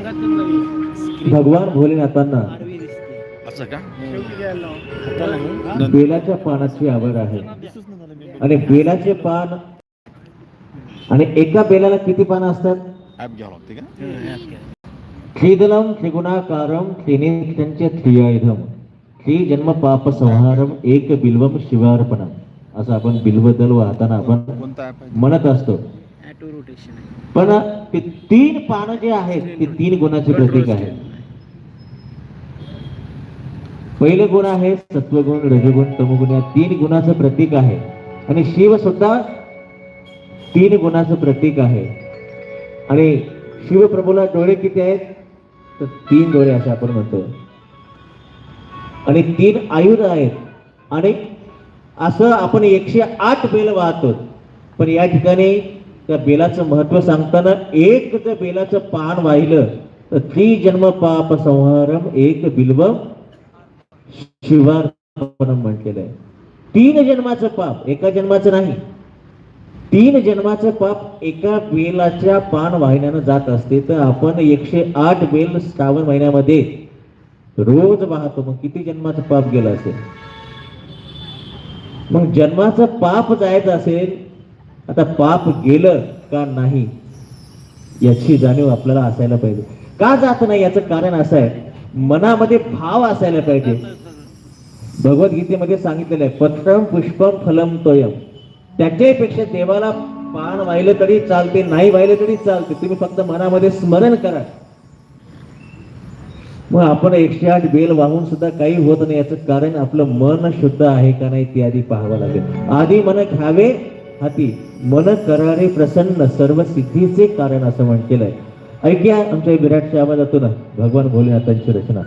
भगवान भोलेनाथांना असं का? बेलाच्या पानाची आवड आहे आणि बेलाचे पान आणि एका बेलाला किती पानं असतात? ऍप घ्यावं लागते का? त्रिदलम त्रिगुणाकारम त्रिनेत्रंच त्रियायुधम त्रिजन्म पाप संहारम एक बिल्वम शिवार्पणम असं आपण बिल्वदल वाहताना आपण कोणता ऍप आहे? म्हणत असतो. पण ते तीन पानं जे आहेत ते तीन गुणाचे प्रतीक आहेत. पहिले गुण आहे सत्वगुण, रजगुण, तमगुण या तीन गुणाचं प्रतीक आहे आणि शिव सुद्धा तीन गुणाचं प्रतीक आहे. आणि शिवप्रभूला डोळे किती आहेत? तर तीन डोळे असं आपण म्हणतो आणि तीन आयुध आहेत आणि असं आपण 108 बेल वाहतो. पण या ठिकाणी त्या बेलाचं महत्व सांगताना एक जर बेलाचं पान वाहिलं तर त्रिजन्म पाप संहारम एक बिल्वम शिवार्पणम म्हटलेलं आहे. 3 जन्माचं पाप, एका जन्माचं नाही, 3 जन्माचं पाप एका बेलाच्या पान वाहिल्यानं जात असते. तर आपण 108 बेल श्रावण महिन्यामध्ये रोज वाहतो. मग किती जन्माचं पाप गेलं असेल? मग जन्माचं पाप जायचं असेल, आता पाप गेलं का नाही याची जाणीव आपल्याला असायला पाहिजे. का जात नाही याचं कारण असं आहे, मनामध्ये भाव असायला पाहिजे. भगवद्गीतेमध्ये सांगितलेलं आहे पत्रम पुष्पम फलम तोयम. त्याच्यापेक्षा देवाला पान वाहिलं तरी चालते, नाही वाहिलं तरी चालते, तुम्ही फक्त मनामध्ये स्मरण करा. मग आपण 108 बेल वाहून सुद्धा काही होत नाही. याचं कारण आपलं मन शुद्ध आहे का नाही ते आधी पाहावं लागेल. आधी मन घ्यावे हाती, मन करारे प्रसन्न, सर्व सिद्धीचे कारण असं म्हटलेलं आहे. ऐकूया आमच्या विराटच्या आवाजातून भगवान भोलेनाथांची रचना.